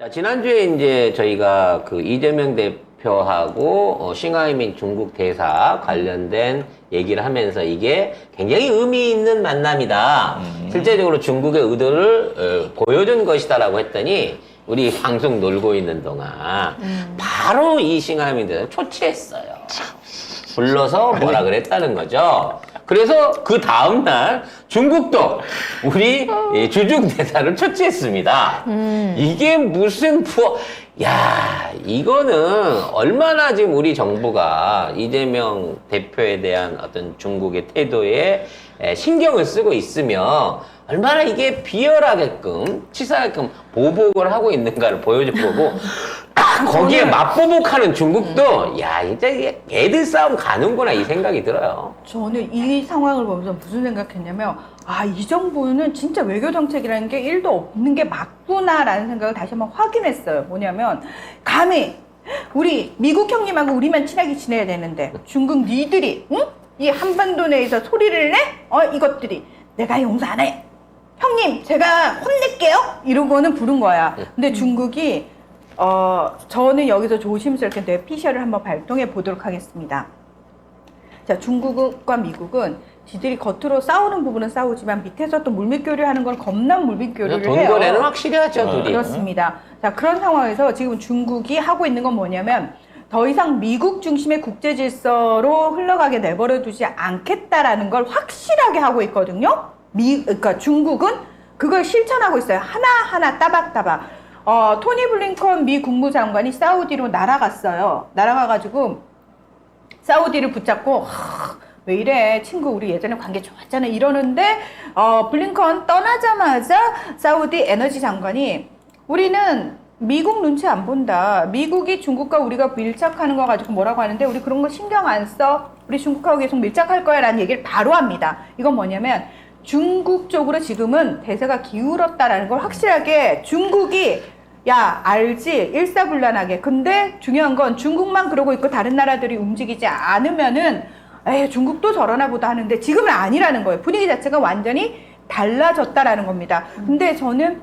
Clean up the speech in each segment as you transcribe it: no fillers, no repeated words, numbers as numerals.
자, 지난주에 이제 저희가 그 이재명 대표하고 싱하이밍 중국 대사 관련된 얘기를 하면서 이게 굉장히 의미 있는 만남이다. 실제적으로 중국의 의도를 보여준 것이다라고 했더니 우리 방송 놀고 있는 동안 바로 이 싱하이밍 대사를 초치했어요. 불러서 뭐라 그랬다는 거죠. 그래서 그 다음날 중국도 우리 주중 대사를 초치했습니다. 이게 무슨 야, 이거는 얼마나 지금 우리 정부가 이재명 대표에 대한 어떤 중국의 태도에 신경을 쓰고 있으며 얼마나 이게 비열하게끔 치사하게끔 보복을 하고 있는가를 보여줄 거고 거기에 맞보복하는 중국도 야 이제 애들 싸움 가는구나 이 생각이 들어요. 저는 이 상황을 보면서 무슨 생각했냐면 이 정부는 진짜 외교 정책이라는 게 1도 없는 게 맞구나라는 생각을 다시 한번 확인했어요. 뭐냐면 감히 우리 미국 형님하고 우리만 친하게 지내야 되는데 중국 니들이 응? 이 한반도 내에서 소리를 내? 이것들이 내가 용서 안 해. 형님 제가 혼낼게요. 이러고는 부른 거야. 근데 중국이 저는 여기서 조심스럽게 뇌피셜을 한번 발동해 보도록 하겠습니다. 자, 중국과 미국은 지들이 겉으로 싸우는 부분은 싸우지만 밑에서 또 물밑교류 하는 건 겁난 물밑교류를 해요. 돈거래는 확실히 하죠, 둘이. 그렇습니다. 자, 그런 상황에서 지금 중국이 하고 있는 건 뭐냐면 더 이상 미국 중심의 국제 질서로 흘러가게 내버려 두지 않겠다라는 걸 확실하게 하고 있거든요. 그러니까 중국은 그걸 실천하고 있어요. 하나하나 따박따박. 토니 블링컨 미 국무장관이 사우디로 날아갔어요. 날아가가지고 사우디를 붙잡고 왜 이래 친구 우리 예전에 관계 좋았잖아 이러는데 블링컨 떠나자마자 사우디 에너지 장관이 우리는 미국 눈치 안 본다. 미국이 중국과 우리가 밀착하는 거 가지고 뭐라고 하는데 우리 그런 거 신경 안 써. 우리 중국하고 계속 밀착할 거야 라는 얘기를 바로 합니다. 이건 뭐냐면 중국 쪽으로 지금은 대세가 기울었다라는 걸 확실하게 중국이 야 알지 일사불란하게. 근데 중요한 건 중국만 그러고 있고 다른 나라들이 움직이지 않으면은 에이 중국도 저러나 보다 하는데 지금은 아니라는 거예요. 분위기 자체가 완전히 달라졌다라는 겁니다. 근데 저는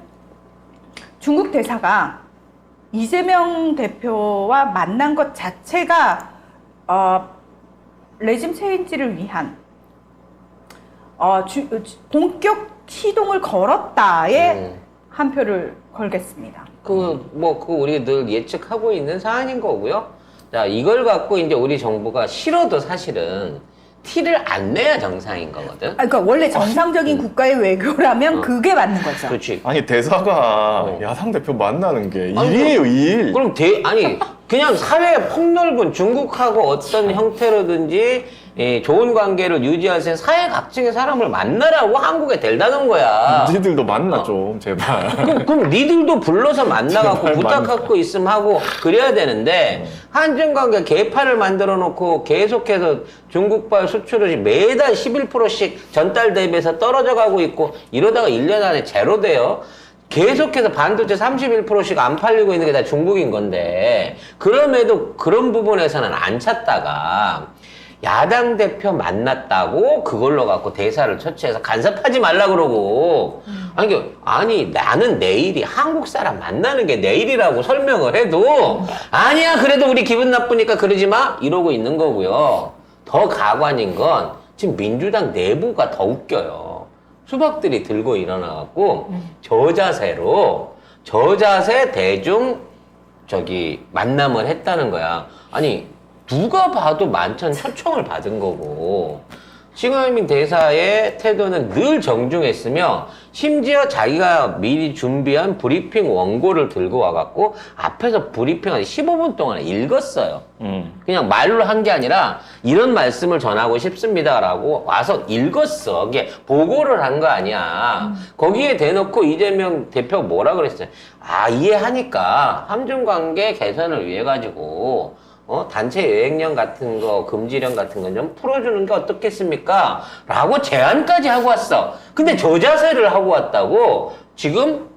중국 대사가 이재명 대표와 만난 것 자체가 레짐 체인지를 위한 본격 시동을 걸었다에 한 표를 걸겠습니다. 우리 늘 예측하고 있는 사안인 거고요. 자, 이걸 갖고 이제 우리 정부가 싫어도 사실은 티를 안 내야 정상인 거거든. 그러니까 원래 정상적인 국가의 외교라면 그게 맞는 거죠. 그렇지. 아니 대사가 야당 대표 만나는 게 일이에요, 일. 그럼 그냥 사회의 폭넓은 중국하고 어떤 형태로든지 좋은 관계를 유지할 수 있는 사회 각층의 사람을 만나라고 한국에 데려다놓은 거야. 니들도 만나 좀 제발. 그럼 니들도 불러서 만나갖고 부탁하고 있으면 하고 그래야 되는데 한중관계 개판을 만들어 놓고 계속해서 중국발 수출을 매달 11%씩 전달 대비해서 떨어져 가고 있고 이러다가 1년 안에 제로 돼요. 계속해서 반도체 31%씩 안 팔리고 있는 게 다 중국인 건데 그럼에도 그런 부분에서는 안 찾다가 야당 대표 만났다고 그걸로 갖고 대사를 처치해서 간섭하지 말라 그러고 아니 나는 내일이 한국 사람 만나는 게 내일이라고 설명을 해도 아니야 그래도 우리 기분 나쁘니까 그러지 마 이러고 있는 거고요. 더 가관인 건 지금 민주당 내부가 더 웃겨요. 수박들이 들고 일어나갖고 저자세 대중 만남을 했다는 거야. 아니 누가 봐도 만천 초청을 받은 거고 싱하이밍 대사의 태도는 늘 정중했으며 심지어 자기가 미리 준비한 브리핑 원고를 들고 와갖고 앞에서 브리핑을 15분 동안 읽었어요. 그냥 말로 한 게 아니라 이런 말씀을 전하고 싶습니다라고 와서 읽었어. 이게 보고를 한 거 아니야. 거기에 대놓고 이재명 대표 뭐라 그랬어요? 이해하니까 한중관계 개선을 위해 가지고 단체 여행령 같은 거, 금지령 같은 건 좀 풀어주는 게 어떻겠습니까? 라고 제안까지 하고 왔어. 근데 저자세를 하고 왔다고 지금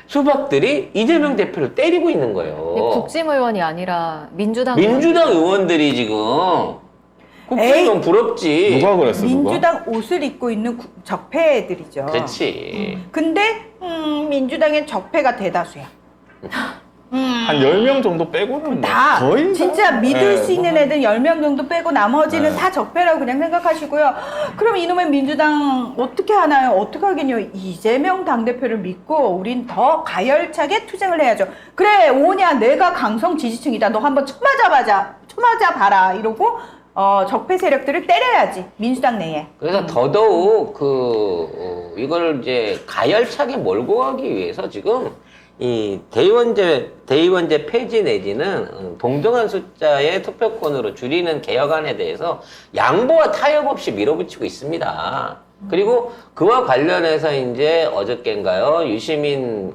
수박들이 이재명 대표를 때리고 있는 거예요. 국힘 의원이 아니라 민주당 의원들이 지금 국힘은 부럽지. 누가 그랬어, 민주당 옷을 입고 있는 적폐들이죠. 그렇지. 근데 민주당의 적폐가 대다수야. 한 10명 정도 빼고는 뭐 다 거의 진짜 다, 믿을 네, 수 있는 애들 10명 정도 빼고 나머지는 네. 다 적폐라고 그냥 생각하시고요. 그럼 이놈의 민주당 어떻게 하나요? 어떻게 하겠냐? 이재명 당대표를 믿고 우린 더 가열차게 투쟁을 해야죠. 그래 오냐 내가 강성 지지층이다. 너 한번 쳐맞아 봐라 이러고 적폐 세력들을 때려야지 민주당 내에. 그래서 더더욱 이걸 이제 가열차게 몰고 가기 위해서 지금 이 대의원제 폐지 내지는 동등한 숫자의 투표권으로 줄이는 개혁안에 대해서 양보와 타협 없이 밀어붙이고 있습니다. 그리고 그와 관련해서 이제 어저께인가요? 유시민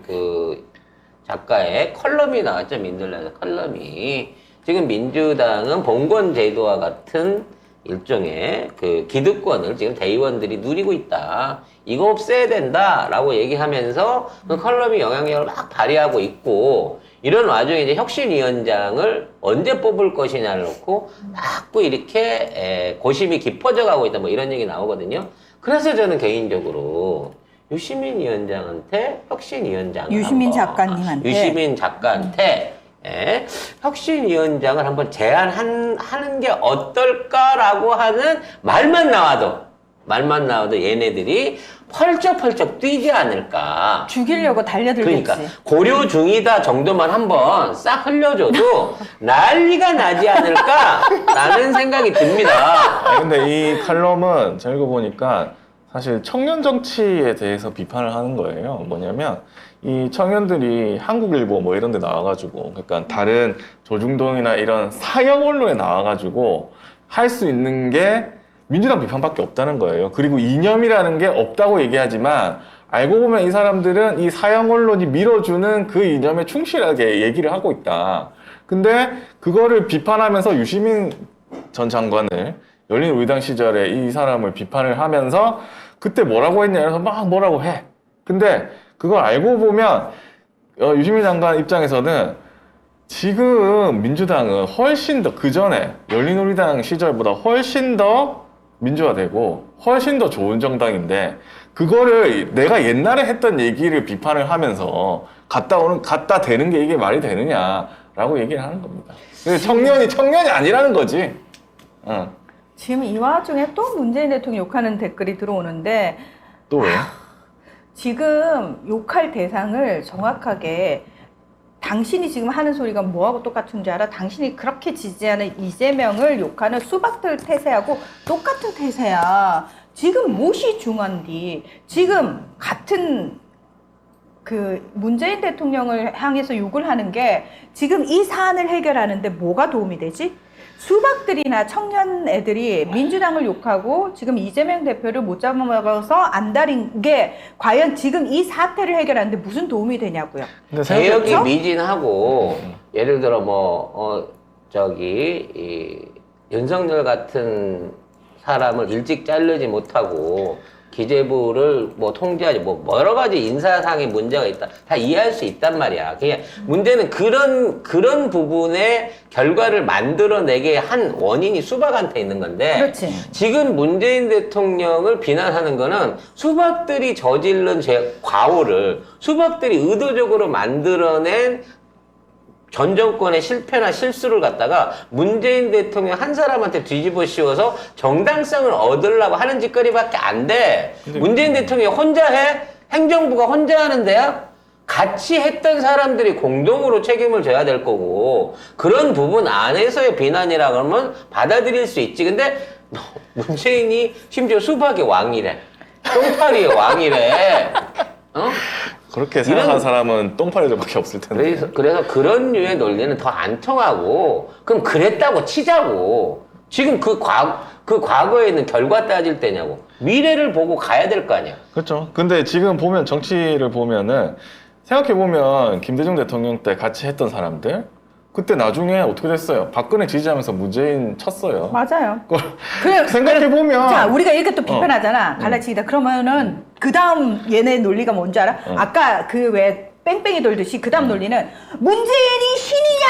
작가의 컬럼이 나왔죠. 민들레 컬럼이. 지금 민주당은 봉건 제도와 같은 일종의 기득권을 지금 대의원들이 누리고 있다. 이거 없애야 된다라고 얘기하면서 그 컬럼이 영향력을 막 발휘하고 있고 이런 와중에 이제 혁신위원장을 언제 뽑을 것이냐를 놓고 자꾸 이렇게 고심이 깊어져 가고 있다. 뭐 이런 얘기 나오거든요. 그래서 저는 개인적으로 유시민 위원장한테 혁신위원장을 유시민 작가님한테 유시민 작가한테 혁신위원장을 한번 제안하는 게 어떨까라고 하는 말만 나와도 얘네들이 펄쩍펄쩍 뛰지 않을까. 죽이려고 달려들겠지. 그러니까 고려 중이다 정도만 한번 싹 흘려줘도 난리가 나지 않을까라는 생각이 듭니다. 근데 이 칼럼은 제가 읽어보니까 사실 청년 정치에 대해서 비판을 하는 거예요. 뭐냐면 이 청년들이 한국일보 뭐 이런 데 나와가지고 그러니까 다른 조중동이나 이런 사형 언론에 나와가지고 할 수 있는 게 민주당 비판밖에 없다는 거예요. 그리고 이념이라는 게 없다고 얘기하지만 알고 보면 이 사람들은 이 사형 언론이 밀어주는 그 이념에 충실하게 얘기를 하고 있다. 근데 그거를 비판하면서 유시민 전 장관을 열린우리당 시절에 이 사람을 비판을 하면서 그때 뭐라고 했냐 해서 막 뭐라고 해. 근데 그걸 알고 보면 유시민 장관 입장에서는 지금 민주당은 훨씬 더 그전에 열린우리당 시절보다 훨씬 더 민주화되고 훨씬 더 좋은 정당인데 그거를 내가 옛날에 했던 얘기를 비판을 하면서 갖다 대는 게 이게 말이 되느냐라고 얘기를 하는 겁니다. 그래서 청년이 아니라는 거지. 지금 이 와중에 또 문재인 대통령 욕하는 댓글이 들어오는데 또 왜? 지금 욕할 대상을 정확하게 당신이 지금 하는 소리가 뭐하고 똑같은 줄 알아? 당신이 그렇게 지지하는 이재명을 욕하는 수박들 태세하고 똑같은 태세야. 지금 무엇이 중요한디? 지금 같은 문재인 대통령을 향해서 욕을 하는 게 지금 이 사안을 해결하는데 뭐가 도움이 되지? 수박들이나 청년 애들이 민주당을 욕하고 지금 이재명 대표를 못 잡아먹어서 안달인 게 과연 지금 이 사태를 해결하는데 무슨 도움이 되냐고요. 개혁이 미진하고 예를 들어 윤석열 같은 사람을 일찍 자르지 못하고 기재부를 통제하지 여러 가지 인사상의 문제가 있다. 다 이해할 수 있단 말이야. 그냥 문제는 그런 부분의 결과를 만들어내게 한 원인이 수박한테 있는 건데. 그렇지. 지금 문재인 대통령을 비난하는 거는 수박들이 저지른 과오를 수박들이 의도적으로 만들어낸 전 정권의 실패나 실수를 갖다가 문재인 대통령 한 사람한테 뒤집어 씌워서 정당성을 얻으려고 하는 짓거리밖에 안 돼. 문재인 대통령이 혼자 해? 행정부가 혼자 하는데요? 같이 했던 사람들이 공동으로 책임을 져야 될 거고 그런 부분 안에서의 비난이라 그러면 받아들일 수 있지. 근데 문재인이 심지어 수박의 왕이래. 똥파리의 왕이래. 그렇게 생각하는 사람은 똥파리들밖에 없을 텐데. 그래서 그런 류의 논리는 더 안 통하고, 그럼 그랬다고 치자고. 지금 그 과거에 있는 결과 따질 때냐고. 미래를 보고 가야 될 거 아니야. 그렇죠. 근데 지금 보면 정치를 보면은 생각해보면 김대중 대통령 때 같이 했던 사람들 그때 나중에 어떻게 됐어요? 박근혜 지지하면서 문재인 쳤어요. 맞아요. 그래, 생각해보면. 자, 우리가 이렇게 또 비판하잖아. 갈라치기다. 그러면은, 그 다음 얘네 논리가 뭔지 알아? 아까 왜 뺑뺑이 돌듯이 그 다음 논리는 문재인이 신이냐?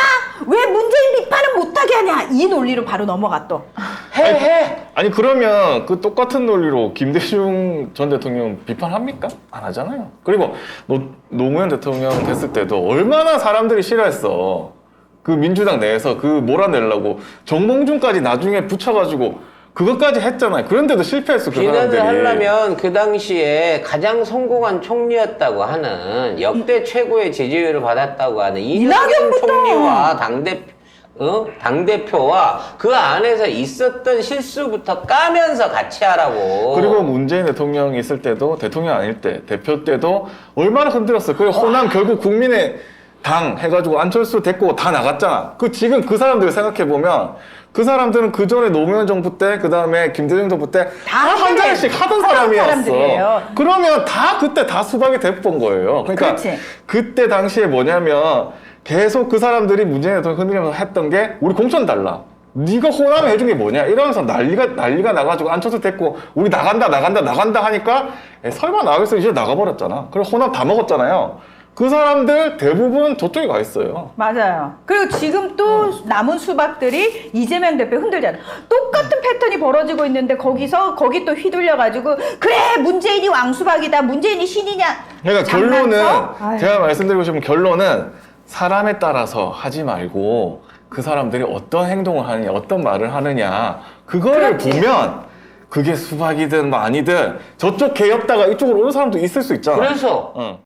왜 문재인 비판을 못하게 하냐? 이 논리로 바로 넘어가 또. 해. 아니 그러면 그 똑같은 논리로 김대중 전 대통령 비판합니까? 안 하잖아요. 그리고 노무현 대통령 됐을 때도 얼마나 사람들이 싫어했어. 그 민주당 내에서 그 몰아내려고 정몽준까지 나중에 붙여가지고 그것까지 했잖아요. 그런데도 실패했어 그 비난을 사람들이. 하려면 그 당시에 가장 성공한 총리였다고 하는 역대 최고의 지지율을 받았다고 하는 이낙연 총리와 당대표와 그 안에서 있었던 실수부터 까면서 같이 하라고. 그리고 문재인 대통령이 있을 때도 대통령 아닐 때 대표 때도 얼마나 흔들었어. 그리고 호남 결국 국민의 당 해가지고 안철수 데리고 다 나갔잖아. 지금 그 사람들 생각해 보면 그 사람들은 그 전에 노무현 정부 때, 그 다음에 김대중 정부 때 다 한 자리씩 하던 사람이었어. 사람들이에요. 그러면 다 그때 다 수박이 돼본 거예요. 그러니까 그렇지. 그때 당시에 뭐냐면 계속 그 사람들이 문재인 대통령 흔들면서 했던 게 우리 공천 달라. 네가 호남에 해준 게 뭐냐? 이러면서 난리가 나가지고 안철수 됐고 우리 나간다 하니까 설마 나가겠어? 이제 나가버렸잖아. 그리고 호남 다 먹었잖아요. 그 사람들 대부분 저쪽에 가 있어요. 맞아요. 그리고 지금 또 남은 수박들이 이재명 대표 흔들잖아. 똑같은 패턴이 벌어지고 있는데 거기 또 휘둘려가지고 그래 문재인이 왕수박이다. 문재인이 신이냐. 그러니까 장난쳐? 결론은 아유. 제가 말씀드리고 싶은 결론은 사람에 따라서 하지 말고 그 사람들이 어떤 행동을 하느냐, 어떤 말을 하느냐 그거를 그렇지. 보면 그게 수박이든 뭐 아니든 저쪽 개였다가 이쪽으로 오는 사람도 있을 수 있잖아. 그래서 응.